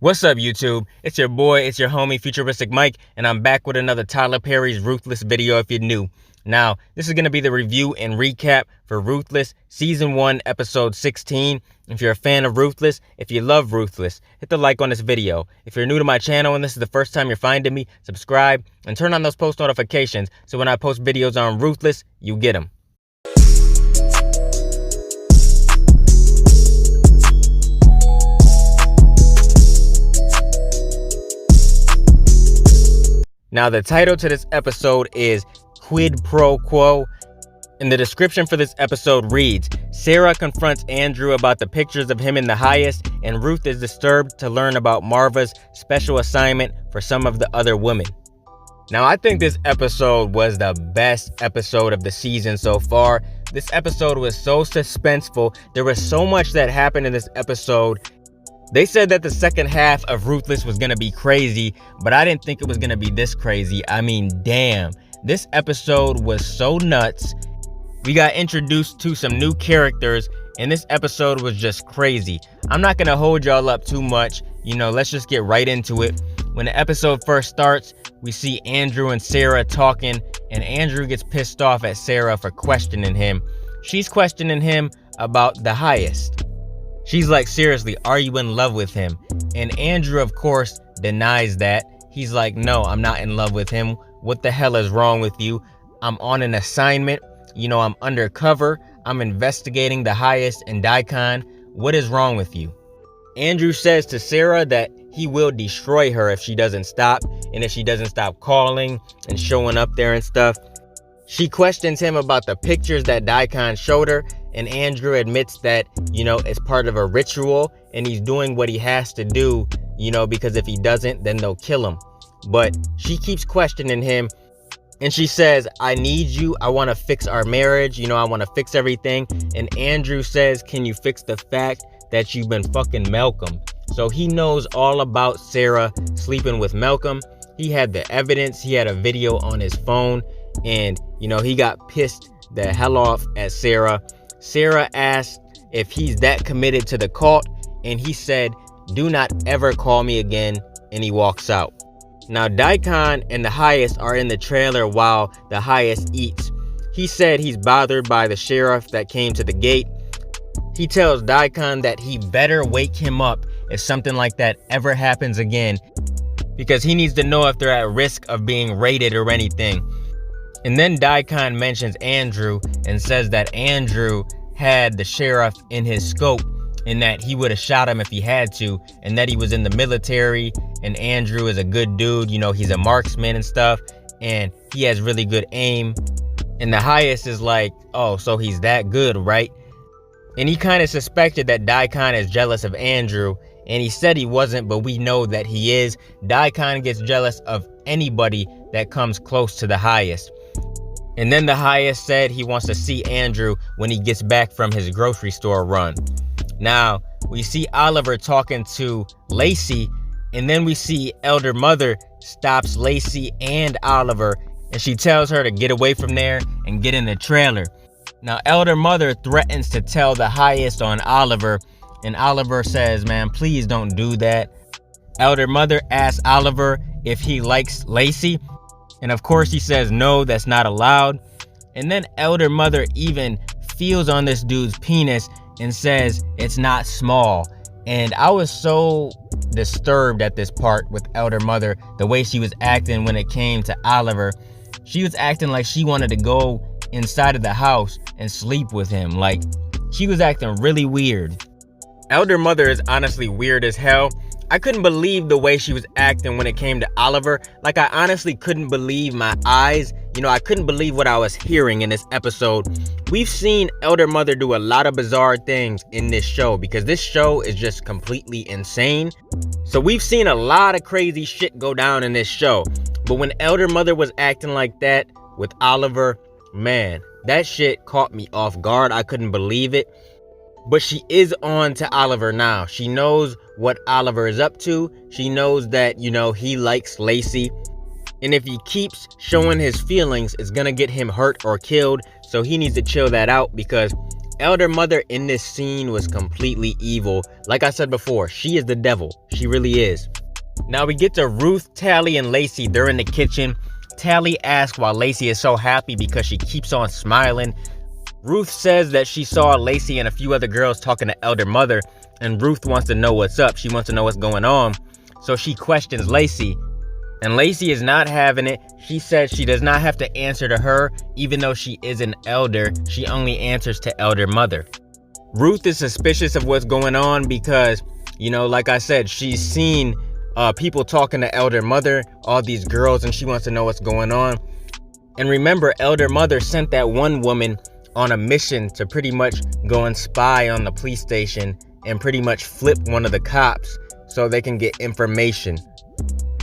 What's up, YouTube? It's your boy, it's your homie, FuturisticMike, and I'm back with another Tyler Perry's Ruthless video if you're new. Now, this is going to be the review and recap for Ruthless Season 1, Episode 16. If you're a fan of Ruthless, if you love Ruthless, hit the like on this video. If you're new to my channel and this is the first time you're finding me, subscribe and turn on those post notifications so when I post videos on Ruthless, you get them. Now, the title to this episode is Quid Pro Quo, and the description for this episode reads, Sarah confronts Andrew about the pictures of him in the highest, and Ruth is disturbed to learn about Marva's special assignment for some of the other women. Now, I think this episode was the best episode of the season so far. This episode was so suspenseful. There was so much that happened in this episode. They said that the second half of Ruthless was going to be crazy, but I didn't think it was going to be this crazy. I mean, damn. This episode was so nuts. We got introduced to some new characters, and this episode was just crazy. I'm not going to hold y'all up too much. Let's just get right into it. When the episode first starts, we see Andrew and Sarah talking, and Andrew gets pissed off at Sarah for questioning him. She's questioning him about the highest. She's like, seriously, are you in love with him? And Andrew, of course, denies that. He's like, no, I'm not in love with him. What the hell is wrong with you? I'm on an assignment. I'm undercover. I'm investigating the highest and Daikon. What is wrong with you? Andrew says to Sarah that he will destroy her if she doesn't stop, and if she doesn't stop calling and showing up there and stuff. She questions him about the pictures that Daikon showed her, and Andrew admits that, it's part of a ritual, and he's doing what he has to do, because if he doesn't, then they'll kill him. But she keeps questioning him, and she says, I need you. I want to fix our marriage. I want to fix everything. And Andrew says, can you fix the fact that you've been fucking Malcolm? So he knows all about Sarah sleeping with Malcolm. He had the evidence. He had a video on his phone, and, he got pissed the hell off at Sarah. Sarah asked if he's that committed to the cult, and he said, do not ever call me again, and he walks out. Now, Daikon and the highest are in the trailer while the highest eats. He said he's bothered by the sheriff that came to the gate. He tells Daikon that he better wake him up if something like that ever happens again, because he needs to know if they're at risk of being raided or anything. And then Daikon mentions Andrew and says that Andrew had the sheriff in his scope and that he would have shot him if he had to, and that he was in the military, and Andrew is a good dude, he's a marksman and stuff, and he has really good aim. And the highest is like, oh, so he's that good, right? And he kind of suspected that Daikon is jealous of Andrew, and he said he wasn't, but we know that he is. Daikon gets jealous of anybody that comes close to the highest. And then the highest said he wants to see Andrew when he gets back from his grocery store run. Now, we see Oliver talking to Lacey, and then we see Elder Mother stops Lacey and Oliver, and she tells her to get away from there and get in the trailer. Now, Elder Mother threatens to tell the highest on Oliver, and Oliver says, man, please don't do that. Elder Mother asks Oliver if he likes Lacey, and of course he says, no, that's not allowed. And then Elder Mother even feels on this dude's penis and says it's not small. And I was so disturbed at this part with Elder Mother, the way she was acting when it came to Oliver. She was acting like she wanted to go inside of the house and sleep with him. Like, she was acting really weird. Elder Mother is honestly weird as hell. I couldn't believe the way she was acting when it came to Oliver. Like, I honestly couldn't believe my eyes. I couldn't believe what I was hearing in this episode. We've seen Elder Mother do a lot of bizarre things in this show, because this show is just completely insane. So we've seen a lot of crazy shit go down in this show. But when Elder Mother was acting like that with Oliver, man, that shit caught me off guard. I couldn't believe it. But she is on to Oliver now. She knows what Oliver is up to. She knows that, he likes Lacey. And if he keeps showing his feelings, it's gonna get him hurt or killed. So he needs to chill that out, because Elder Mother in this scene was completely evil. Like I said before, she is the devil. She really is. Now we get to Ruth, Tally, and Lacey. They're in the kitchen. Tally asks why Lacey is so happy because she keeps on smiling. Ruth says that she saw Lacey and a few other girls talking to Elder Mother, and Ruth wants to know what's up. She wants to know what's going on. So she questions Lacey, and Lacey is not having it. She says she does not have to answer to her, even though she is an elder. She only answers to Elder Mother. Ruth is suspicious of what's going on because, you know, like I said, she's seen people talking to Elder Mother, all these girls, and she wants to know what's going on. And remember, Elder Mother sent that one woman on a mission to pretty much go and spy on the police station and pretty much flip one of the cops so they can get information.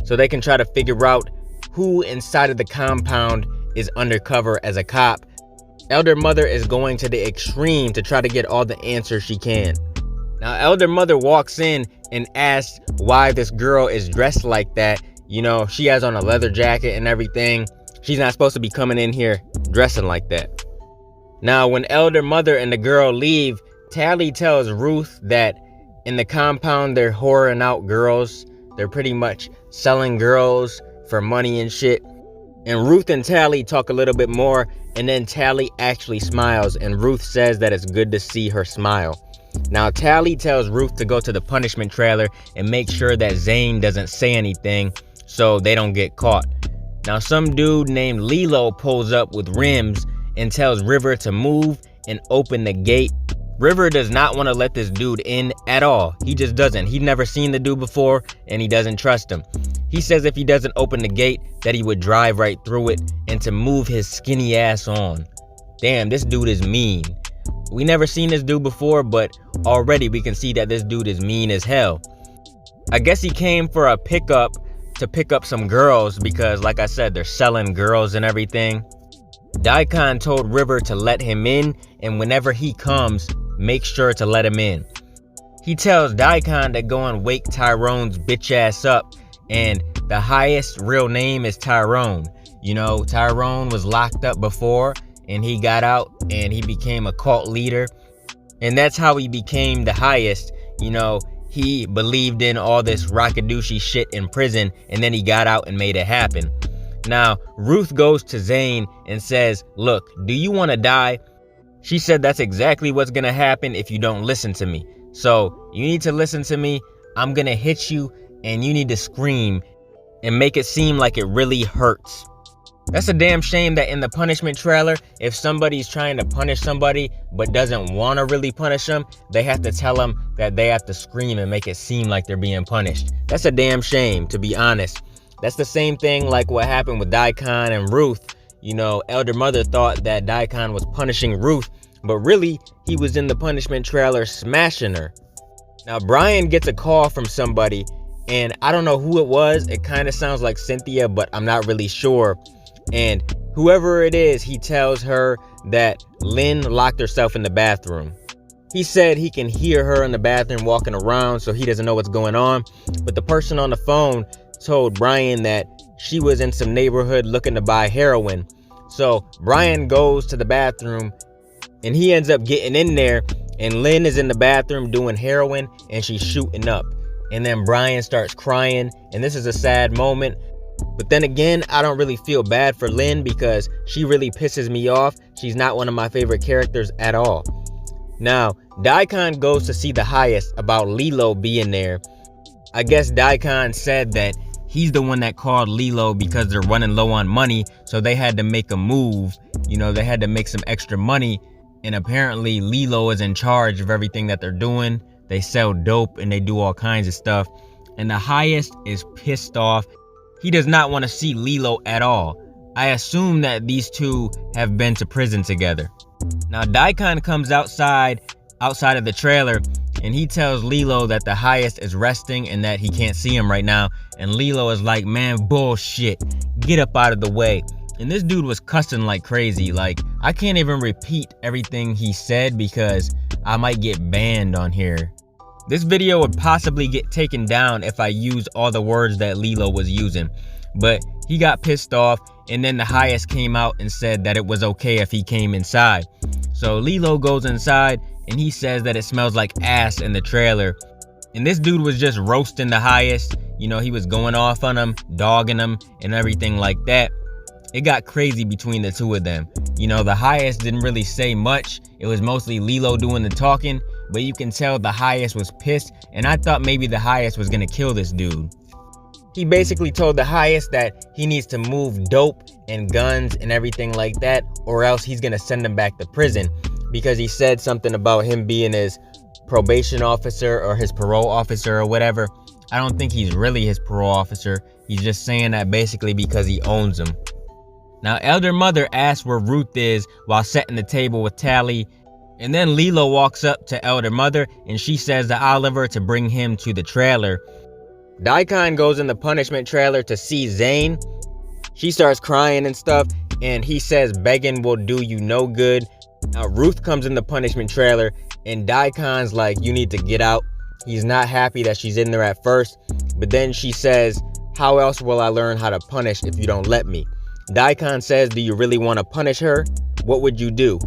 So they can try to figure out who inside of the compound is undercover as a cop. Elder Mother is going to the extreme to try to get all the answers she can. Now, Elder Mother walks in and asks why this girl is dressed like that. You know, she has on a leather jacket and everything. She's not supposed to be coming in here dressing like that. Now, when Elder Mother and the girl leave, Tally tells Ruth that in the compound, they're whoring out girls. They're pretty much selling girls for money and shit. And Ruth and Tally talk a little bit more, and then Tally actually smiles, and Ruth says that it's good to see her smile. Now, Tally tells Ruth to go to the punishment trailer and make sure that Zane doesn't say anything so they don't get caught. Now, some dude named Lilo pulls up with rims and tells River to move and open the gate. River does not want to let this dude in at all. He just doesn't. He'd never seen the dude before, and he doesn't trust him. He says if he doesn't open the gate, that he would drive right through it and to move his skinny ass on. Damn, this dude is mean. We never seen this dude before, but already we can see that this dude is mean as hell. I guess he came for a pickup to pick up some girls because, like I said, they're selling girls and everything. Daikon told River to let him in, and whenever he comes, make sure to let him in. He tells Daikon to go and wake Tyrone's bitch ass up, and the highest real name is Tyrone. You know, Tyrone was locked up before, and he got out, and he became a cult leader, and that's how he became the highest. You know, he believed in all this rockadooshi shit in prison, and then he got out and made it happen. Now, Ruth goes to Zane and says, look, do you want to die? She said that's exactly what's going to happen if you don't listen to me. So, you need to listen to me. I'm going to hit you, and you need to scream and make it seem like it really hurts. That's a damn shame that in the punishment trailer, if somebody's trying to punish somebody but doesn't want to really punish them, they have to tell them that they have to scream and make it seem like they're being punished. That's a damn shame, to be honest. That's the same thing like what happened with Daikon and Ruth. You know, Elder Mother thought that Daikon was punishing Ruth, but really, he was in the punishment trailer smashing her. Now, Brian gets a call from somebody, and I don't know who it was. It kind of sounds like Cynthia, but I'm not really sure. And whoever it is, he tells her that Lynn locked herself in the bathroom. He said he can hear her in the bathroom walking around, so he doesn't know what's going on. But the person on the phone told Brian that she was in some neighborhood looking to buy heroin. So Brian goes to the bathroom, and he ends up getting in there, and Lynn is in the bathroom doing heroin, and she's shooting up. And then Brian starts crying, and this is a sad moment. But then again, I don't really feel bad for Lynn because she really pisses me off. She's not one of my favorite characters at all. Now, Daikon goes to see the highest about Lilo being there. I guess Daikon said that he's the one that called Lilo because they're running low on money, so they had to make a move. You know, they had to make some extra money, and apparently Lilo is in charge of everything that they're doing. They sell dope and they do all kinds of stuff, and the highest is pissed off. He does not want to see Lilo at all. I assume that these two have been to prison together. Now, Daikon comes outside of the trailer, and he tells Lilo that the highest is resting and that he can't see him right now. And Lilo is like, man, bullshit. Get up out of the way. And this dude was cussing like crazy. Like, I can't even repeat everything he said because I might get banned on here. This video would possibly get taken down if I used all the words that Lilo was using, but he got pissed off, and then the highest came out and said that it was okay if he came inside. So Lilo goes inside and he says that it smells like ass in the trailer. And this dude was just roasting the highest. You know, he was going off on him, dogging him, and everything like that. It got crazy between the two of them. You know, the highest didn't really say much. It was mostly Lilo doing the talking, but you can tell the highest was pissed, and I thought maybe the highest was gonna kill this dude. He basically told the highest that he needs to move dope and guns and everything like that, or else he's gonna send him back to prison, because he said something about him being his probation officer or his parole officer or whatever. I don't think he's really his parole officer. He's just saying that basically because he owns him. Now, Elder Mother asks where Ruth is while setting the table with Tally, and then Lilo walks up to Elder Mother and she says to Oliver to bring him to the trailer. Daikon goes in the punishment trailer to see Zane. She starts crying and stuff, and he says begging will do you no good. Now Ruth comes in the punishment trailer and Daikon's like, you need to get out. He's not happy that she's in there at first, but then she says, how else will I learn how to punish if you don't let me? Daikon says, do you really want to punish her? What would you do?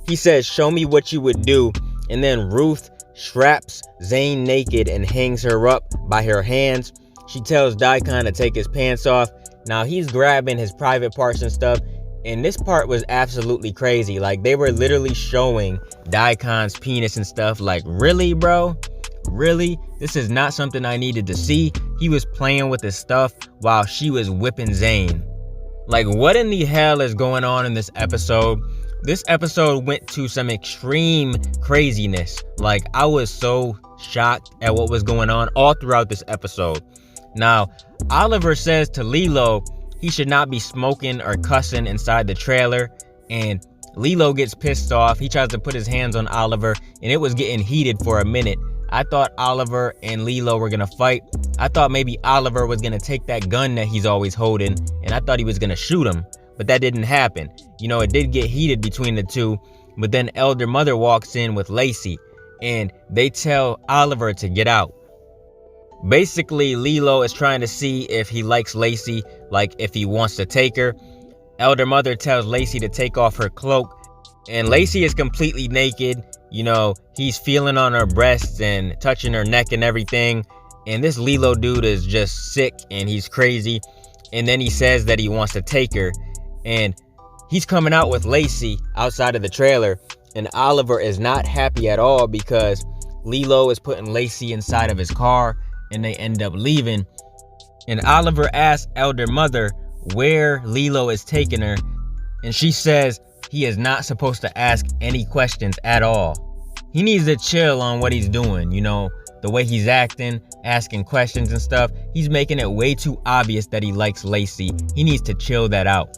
He says, show me what you would do. And then Ruth straps Zane naked and hangs her up by her hands. She tells Daikon to take his pants off. Now he's grabbing his private parts and stuff, and this part was absolutely crazy. Like, they were literally showing Daikon's penis and stuff. Like, really, bro? Really? This is not something I needed to see. He was playing with his stuff while she was whipping Zane. Like, what in the hell is going on in this episode? This episode went to some extreme craziness. Like, I was so shocked at what was going on all throughout this episode. Now, Oliver says to Lilo he should not be smoking or cussing inside the trailer, and Lilo gets pissed off. He tries to put his hands on Oliver, and it was getting heated for a minute. I thought Oliver and Lilo were gonna fight. I thought maybe Oliver was gonna take that gun that he's always holding, and I thought he was gonna shoot him, but that didn't happen. You know, it did get heated between the two, but then Elder Mother walks in with Lacey, and they tell Oliver to get out. Basically, Lilo is trying to see if he likes Lacey, like if he wants to take her. Elder Mother tells Lacey to take off her cloak, and Lacey is completely naked. You know, he's feeling on her breasts and touching her neck and everything. And this Lilo dude is just sick and he's crazy. And then he says that he wants to take her. And he's coming out with Lacey outside of the trailer. And Oliver is not happy at all because Lilo is putting Lacey inside of his car and they end up leaving. And Oliver asks Elder Mother where Lilo is taking her. And she says he is not supposed to ask any questions at all. He needs to chill on what he's doing, you know, the way he's acting, asking questions and stuff. He's making it way too obvious that he likes Lacey. He needs to chill that out.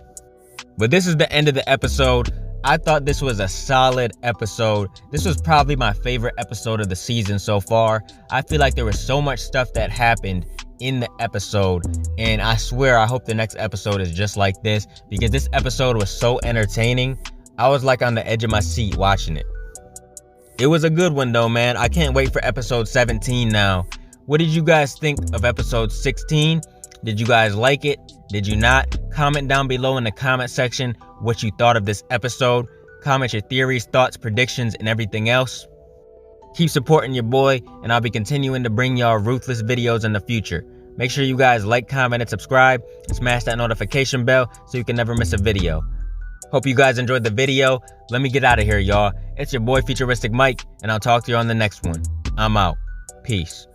But this is the end of the episode. I thought this was a solid episode. This was probably my favorite episode of the season so far. I feel like there was so much stuff that happened in the episode, and I swear I hope the next episode is just like this, because this episode was so entertaining. I was like on the edge of my seat watching it. It was a good one though, man. I can't wait for episode 17 now. What did you guys think of episode 16? Did you guys like it? Did you not? Comment down below in the comment section what you thought of this episode. Comment your theories, thoughts, predictions, and everything else. Keep supporting your boy, and I'll be continuing to bring y'all Ruthless videos in the future. Make sure you guys like, comment, and subscribe, and smash that notification bell so you can never miss a video. Hope you guys enjoyed the video. Let me get out of here, y'all. It's your boy FuturisticMike, and I'll talk to you on the next one. I'm out. Peace.